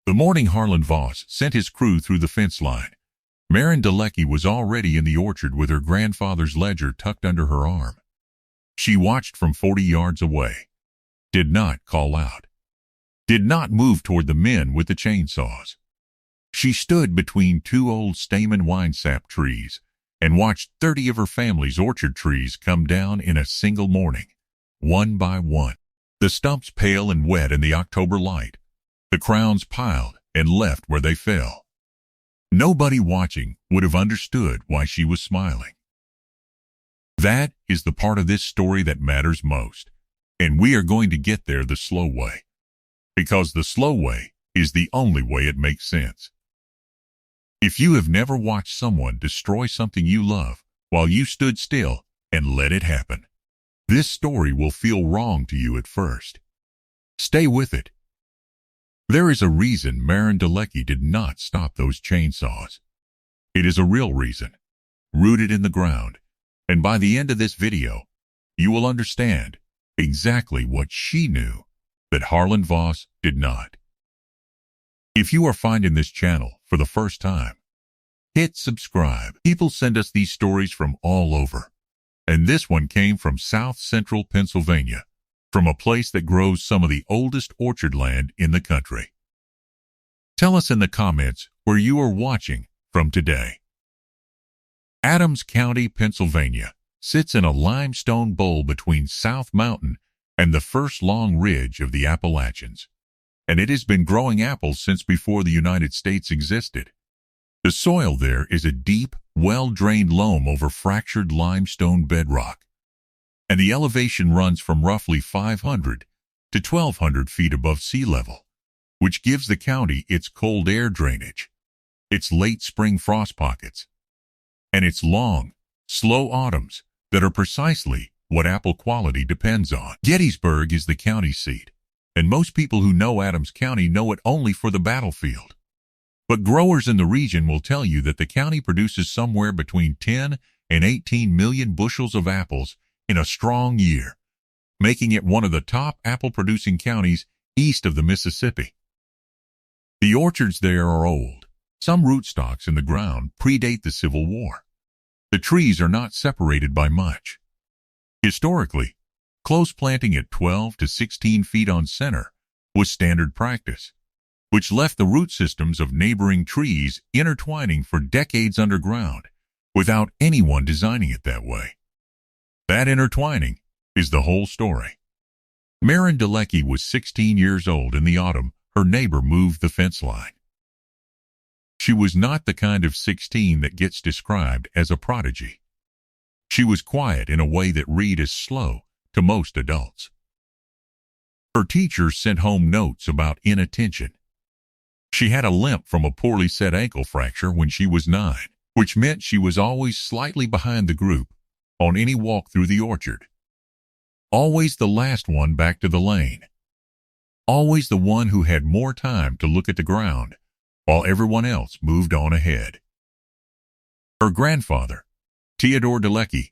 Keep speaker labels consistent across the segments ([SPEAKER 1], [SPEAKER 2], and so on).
[SPEAKER 1] The morning Harlan Voss sent his crew through the fence line, Marin Dalecki was already in the orchard with her grandfather's ledger tucked under her arm. She watched from 40 yards away, did not call out, did not move toward the men with the chainsaws. She stood between two old Stayman winesap trees and watched 30 of her family's orchard trees come down in a single morning, one by one. The stumps pale and wet in the October light, the crowns piled and left where they fell. Nobody watching would have understood why she was smiling. That is the part of this story that matters most, and we are going to get there the slow way, because the slow way is the only way it makes sense. If you have never watched someone destroy something you love while you stood still and let it happen, this story will feel wrong to you at first. Stay with it. There is a reason Marin Dalecki did not stop those chainsaws. It is a real reason, rooted in the ground, and by the end of this video, you will understand exactly what she knew that Harlan Voss did not. If you are finding this channel for the first time, hit subscribe. People send us these stories from all over, and this one came from South Central Pennsylvania, from a place that grows some of the oldest orchard land in the country. Tell us in the comments where you are watching from today. Adams County, Pennsylvania sits in a limestone bowl between South Mountain and the first long ridge of the Appalachians, and it has been growing apples since before the United States existed. The soil there is a deep, well-drained loam over fractured limestone bedrock, and the elevation runs from roughly 500 to 1,200 feet above sea level, which gives the county its cold air drainage, its late spring frost pockets, and its long, slow autumns that are precisely what apple quality depends on. Gettysburg is the county seat, and most people who know Adams County know it only for the battlefield. But growers in the region will tell you that the county produces somewhere between 10 and 18 million bushels of apples in a strong year, making it one of the top apple-producing counties east of the Mississippi. The orchards there are old. Some rootstocks in the ground predate the Civil War. The trees are not separated by much. Historically, close planting at 12 to 16 feet on center was standard practice, which left the root systems of neighboring trees intertwining for decades underground without anyone designing it that way. That intertwining is the whole story. Marin Dalecki was 16 years old in the autumn her neighbor moved the fence line. She was not the kind of 16 that gets described as a prodigy. She was quiet in a way that read as slow to most adults. Her teachers sent home notes about inattention. She had a limp from a poorly set ankle fracture when she was 9, which meant she was always slightly behind the group on any walk through the orchard. Always the last one back to the lane. Always the one who had more time to look at the ground while everyone else moved on ahead. Her grandfather, Theodore Dalecki,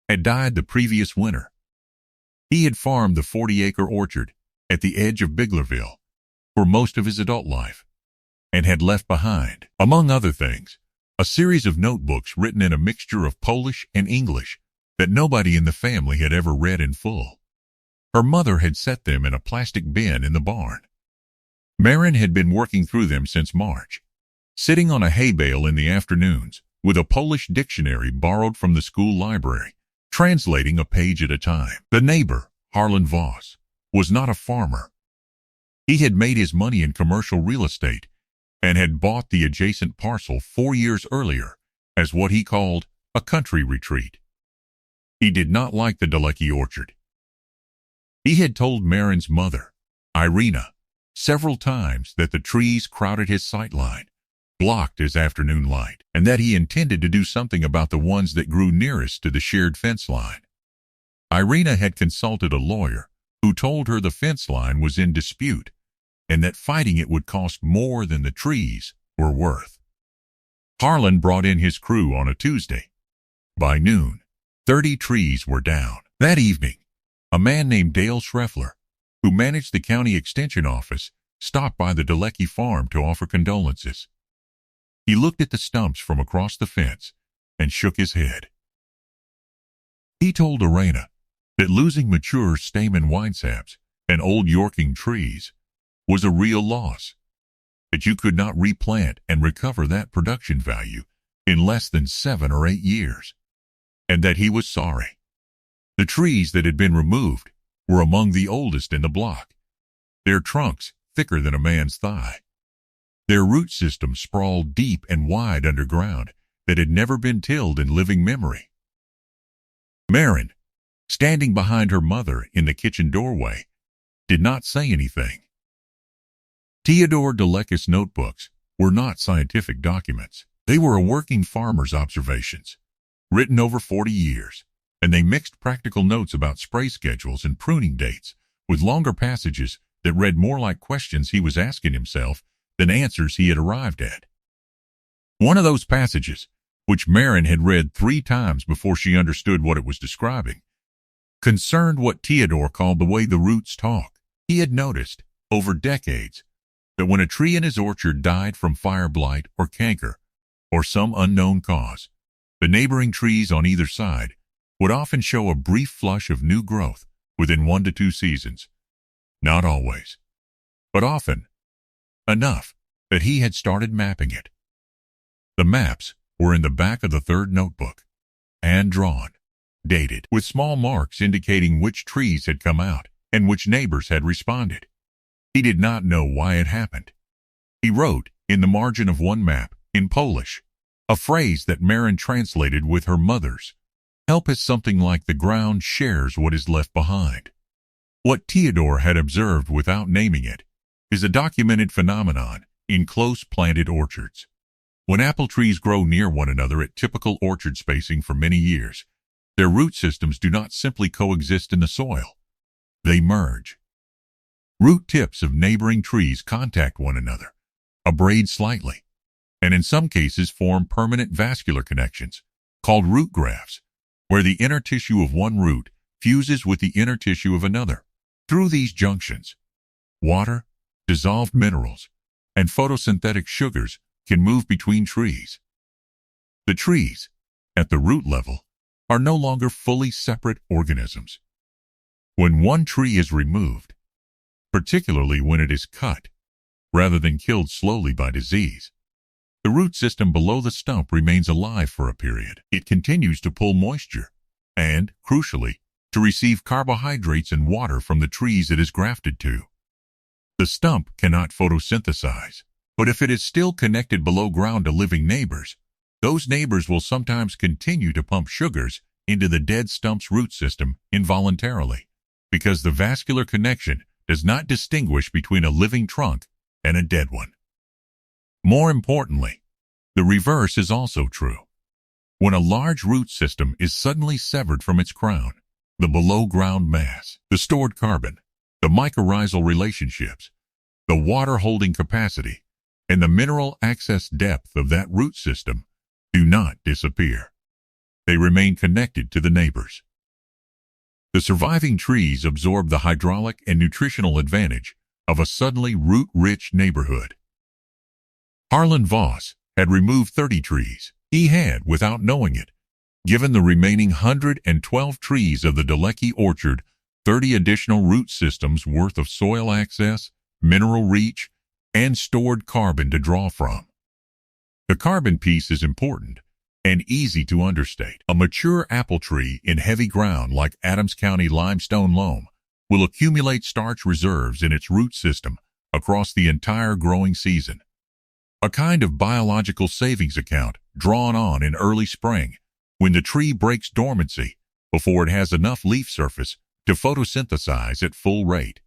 [SPEAKER 1] had died the previous winter. He had farmed the 40-acre orchard at the edge of Biglerville for most of his adult life, and had left behind, among other things, a series of notebooks written in a mixture of Polish and English that nobody in the family had ever read in full. Her mother had set them in a plastic bin in the barn. Marin had been working through them since March, sitting on a hay bale in the afternoons with a Polish dictionary borrowed from the school library, translating a page at a time. The neighbor, Harlan Voss, was not a farmer. He had made his money in commercial real estate and had bought the adjacent parcel 4 years earlier as what he called a country retreat. He did not like the Dalecki orchard. He had told Marin's mother, Irina, several times that the trees crowded his sightline, blocked his afternoon light, and that he intended to do something about the ones that grew nearest to the shared fence line. Irina had consulted a lawyer who told her the fence line was in dispute and that fighting it would cost more than the trees were worth. Harlan brought in his crew on a Tuesday. By noon, 30 trees were down. That evening, a man named Dale Schreffler, who managed the county extension office, stopped by the Delecky farm to offer condolences. He looked at the stumps from across the fence and shook his head. He told Irena that losing mature stamen winesaps and old Yorking trees was a real loss, that you could not replant and recover that production value in less than 7 or 8 years, and that he was sorry. The trees that had been removed were among the oldest in the block, their trunks thicker than a man's thigh. Their root system sprawled deep and wide underground that had never been tilled in living memory. Marin, standing behind her mother in the kitchen doorway, did not say anything. Theodore Deleky's notebooks were not scientific documents. They were a working farmer's observations, written over 40 years, and they mixed practical notes about spray schedules and pruning dates with longer passages that read more like questions he was asking himself than answers he had arrived at. One of those passages, which Marin had read 3 times before she understood what it was describing, concerned what Theodore called the way the roots talk. He had noticed, over decades, that when a tree in his orchard died from fire blight or canker, or some unknown cause, the neighboring trees on either side would often show a brief flush of new growth within 1 to 2 seasons. Not always, but often, enough that he had started mapping it. The maps were in the back of the 3rd notebook, hand-drawn, dated, with small marks indicating which trees had come out and which neighbors had responded. He did not know why it happened. He wrote, in the margin of one map, in Polish, a phrase that Marin translated with her mother's. Help is something like the ground shares what is left behind. What Theodore had observed without naming it is a documented phenomenon in close planted orchards. When apple trees grow near one another at typical orchard spacing for many years, their root systems do not simply coexist in the soil. They merge. Root tips of neighboring trees contact one another, abrade slightly, and in some cases form permanent vascular connections, called root grafts, where the inner tissue of one root fuses with the inner tissue of another. Through these junctions, water, dissolved minerals, and photosynthetic sugars can move between trees. The trees, at the root level, are no longer fully separate organisms. When one tree is removed, particularly when it is cut, rather than killed slowly by disease, the root system below the stump remains alive for a period. It continues to pull moisture and, crucially, to receive carbohydrates and water from the trees it is grafted to. The stump cannot photosynthesize, but if it is still connected below ground to living neighbors, those neighbors will sometimes continue to pump sugars into the dead stump's root system involuntarily, because the vascular connection does not distinguish between a living trunk and a dead one. More importantly, the reverse is also true. When a large root system is suddenly severed from its crown, the below-ground mass, the stored carbon, the mycorrhizal relationships, the water-holding capacity, and the mineral access depth of that root system do not disappear. They remain connected to the neighbors. The surviving trees absorb the hydraulic and nutritional advantage of a suddenly root-rich neighborhood. Harlan Voss had removed 30 trees. He had, without knowing it, given the remaining 112 trees of the Deleky orchard 30 additional root systems worth of soil access, mineral reach, and stored carbon to draw from. The carbon piece is important and easy to understate. A mature apple tree in heavy ground like Adams County limestone loam will accumulate starch reserves in its root system across the entire growing season. A kind of biological savings account drawn on in early spring when the tree breaks dormancy before it has enough leaf surface to photosynthesize at full rate.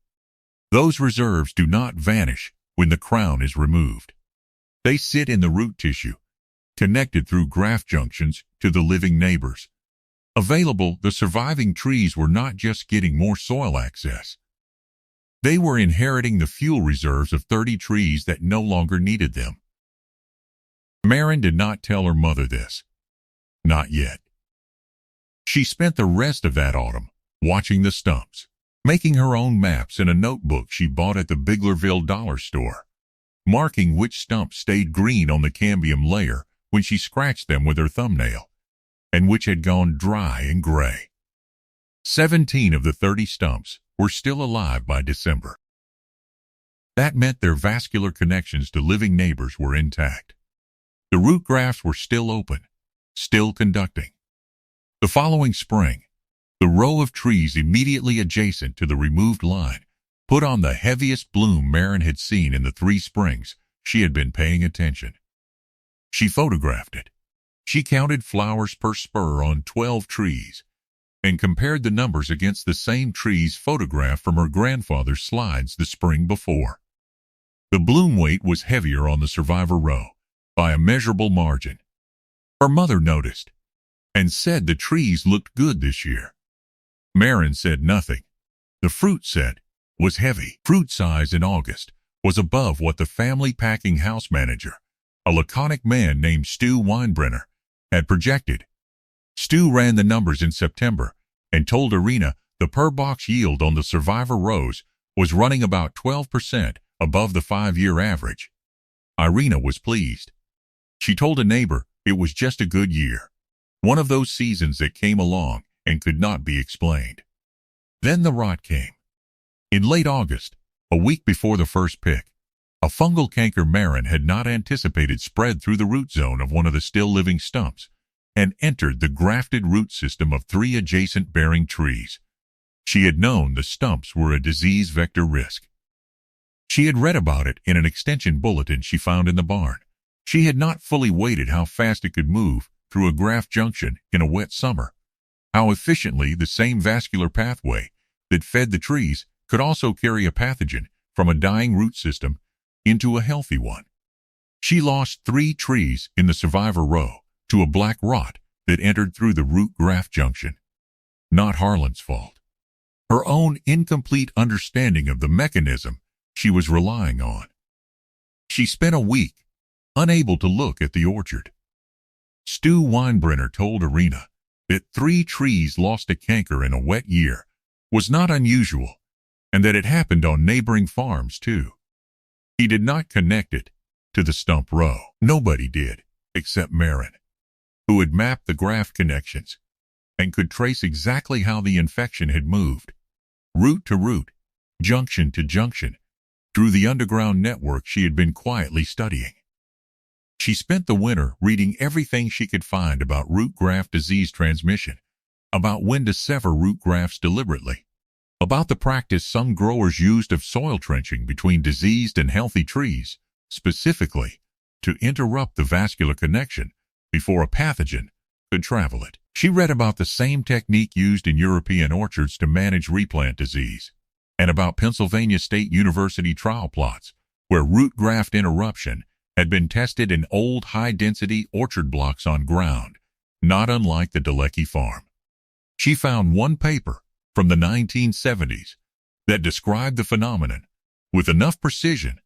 [SPEAKER 1] Those reserves do not vanish when the crown is removed. They sit in the root tissue, connected through graft junctions to the living neighbors. Available, the surviving trees were not just getting more soil access. They were inheriting the fuel reserves of 30 trees that no longer needed them. Marin did not tell her mother this. Not yet. She spent the rest of that autumn watching the stumps. making her own maps in a notebook she bought at the Biglerville dollar store, marking which stumps stayed green on the cambium layer when she scratched them with her thumbnail, and which had gone dry and gray. 17 of the 30 stumps were still alive by December. That meant their vascular connections to living neighbors were intact. The root grafts were still open, still conducting. The following spring, the row of trees immediately adjacent to the removed line put on the heaviest bloom Maren had seen in the 3 springs she had been paying attention. She photographed it. She counted flowers per spur on 12 trees and compared the numbers against the same trees photographed from her grandfather's slides the spring before. The bloom weight was heavier on the survivor row by a measurable margin. Her mother noticed and said the trees looked good this year. Maren said nothing. The fruit set was heavy. Fruit size in August was above what the family packing house manager, a laconic man named Stu Weinbrenner, had projected. Stu ran the numbers in September and told Irina the per-box yield on the survivor rows was running about 12% above the 5-year average. Irina was pleased. She told a neighbor it was just a good year, one of those seasons that came along and could not be explained. Then the rot came. In late August, a week before the first pick, a fungal canker Maren had not anticipated spread through the root zone of one of the still-living stumps and entered the grafted root system of 3 adjacent bearing trees. She had known the stumps were a disease vector risk. She had read about it in an extension bulletin she found in the barn. She had not fully weighted how fast it could move through a graft junction in a wet summer, how efficiently the same vascular pathway that fed the trees could also carry a pathogen from a dying root system into a healthy one. She lost 3 trees in the survivor row to a black rot that entered through the root graft junction. Not Harlan's fault. Her own incomplete understanding of the mechanism she was relying on. She spent a week unable to look at the orchard. Stu Weinbrenner told Irina that 3 trees lost to canker in a wet year was not unusual, and that it happened on neighboring farms too. He did not connect it to the stump row. Nobody did, except Maren, who had mapped the graft connections and could trace exactly how the infection had moved, root to root, junction to junction, through the underground network she had been quietly studying. She spent the winter reading everything she could find about root graft disease transmission, about when to sever root grafts deliberately, about the practice some growers used of soil trenching between diseased and healthy trees, specifically to interrupt the vascular connection before a pathogen could travel it. She read about the same technique used in European orchards to manage replant disease, and about Pennsylvania State University trial plots where root graft interruption had been tested in old high-density orchard blocks on ground, not unlike the Delecky farm. She found one paper from the 1970s that described the phenomenon with enough precision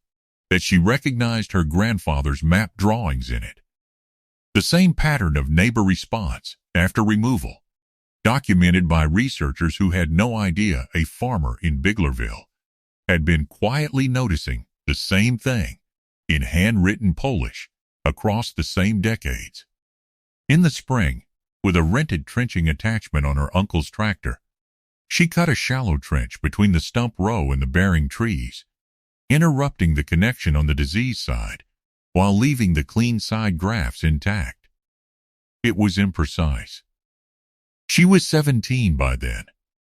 [SPEAKER 1] that she recognized her grandfather's map drawings in it. The same pattern of neighbor response after removal, documented by researchers who had no idea a farmer in Biglerville had been quietly noticing the same thing in handwritten Polish across the same decades. In the spring, with a rented trenching attachment on her uncle's tractor, she cut a shallow trench between the stump row and the bearing trees, interrupting the connection on the disease side while leaving the clean side grafts intact. It was imprecise. She was 17 by then,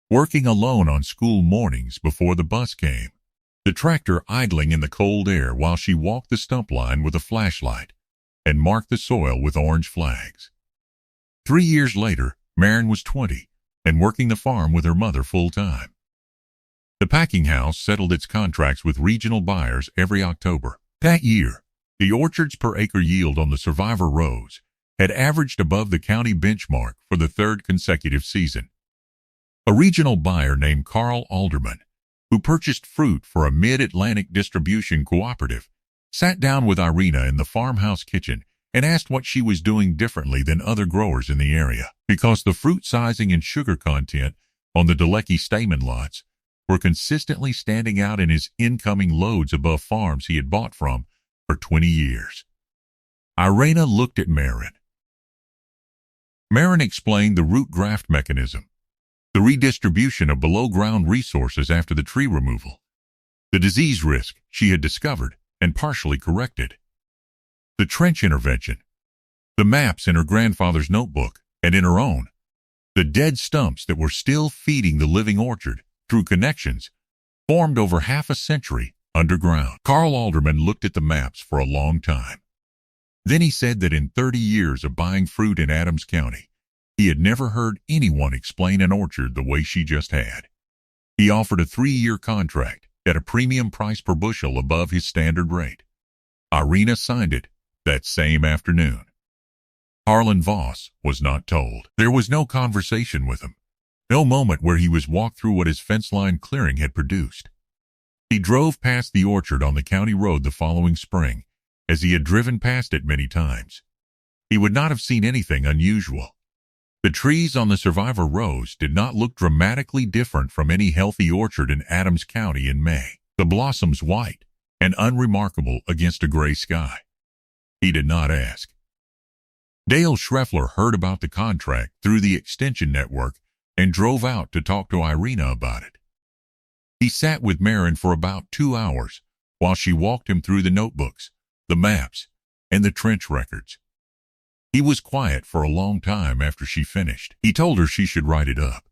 [SPEAKER 1] working alone on school mornings before the bus came, the tractor idling in the cold air while she walked the stump line with a flashlight and marked the soil with orange flags. 3 years later, Maren was 20 and working the farm with her mother full-time. The packing house settled its contracts with regional buyers every October. That year, the orchard's per-acre yield on the survivor rows had averaged above the county benchmark for the 3rd consecutive season. A regional buyer named Carl Alderman, who purchased fruit for a mid-Atlantic distribution cooperative, sat down with Irina in the farmhouse kitchen and asked what she was doing differently than other growers in the area, because the fruit sizing and sugar content on the Delecky stamen lots were consistently standing out in his incoming loads above farms he had bought from for 20 years. Irina looked at Marin. Marin explained the root graft mechanism, the redistribution of below-ground resources after the tree removal, the disease risk she had discovered and partially corrected, the trench intervention, the maps in her grandfather's notebook and in her own, the dead stumps that were still feeding the living orchard through connections formed over half a century underground. Carl Alderman looked at the maps for a long time. Then he said that in 30 years of buying fruit in Adams County, he had never heard anyone explain an orchard the way she just had. He offered a 3-year contract at a premium price per bushel above his standard rate. Irina signed it that same afternoon. Harlan Voss was not told. There was no conversation with him, no moment where he was walked through what his fence line clearing had produced. He drove past the orchard on the county road the following spring, as he had driven past it many times. He would not have seen anything unusual. The trees on the Survivor rows did not look dramatically different from any healthy orchard in Adams County in May, the blossoms white and unremarkable against a gray sky. He did not ask. Dale Schreffler heard about the contract through the Extension Network and drove out to talk to Irina about it. He sat with Marin for about 2 hours while she walked him through the notebooks, the maps, and the trench records. He was quiet for a long time after she finished. He told her she should write it up.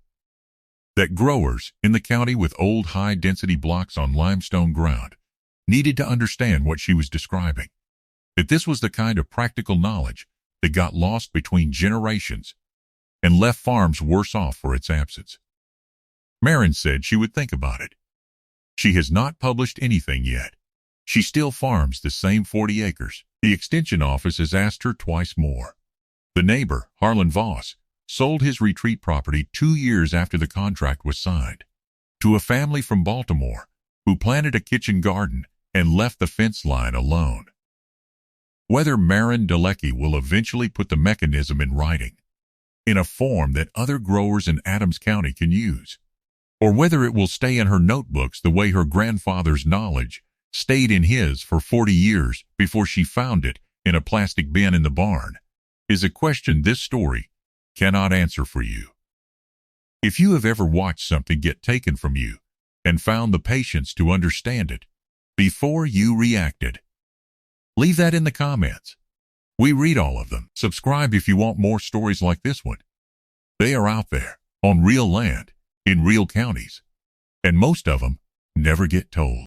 [SPEAKER 1] That growers in the county with old high-density blocks on limestone ground needed to understand what she was describing. That this was the kind of practical knowledge that got lost between generations and left farms worse off for its absence. Marin said she would think about it. She has not published anything yet. She still farms the same 40 acres. The Extension office has asked her twice more. The neighbor, Harlan Voss, sold his retreat property 2 years after the contract was signed to a family from Baltimore who planted a kitchen garden and left the fence line alone. Whether Marin Dalecki will eventually put the mechanism in writing, in a form that other growers in Adams County can use, or whether it will stay in her notebooks the way her grandfather's knowledge stayed in his for 40 years before she found it in a plastic bin in the barn, is a question this story cannot answer for you. If you have ever watched something get taken from you and found the patience to understand it before you reacted, leave that in the comments. We read all of them. Subscribe if you want more stories like this one. They are out there, on real land, in real counties, and most of them never get told.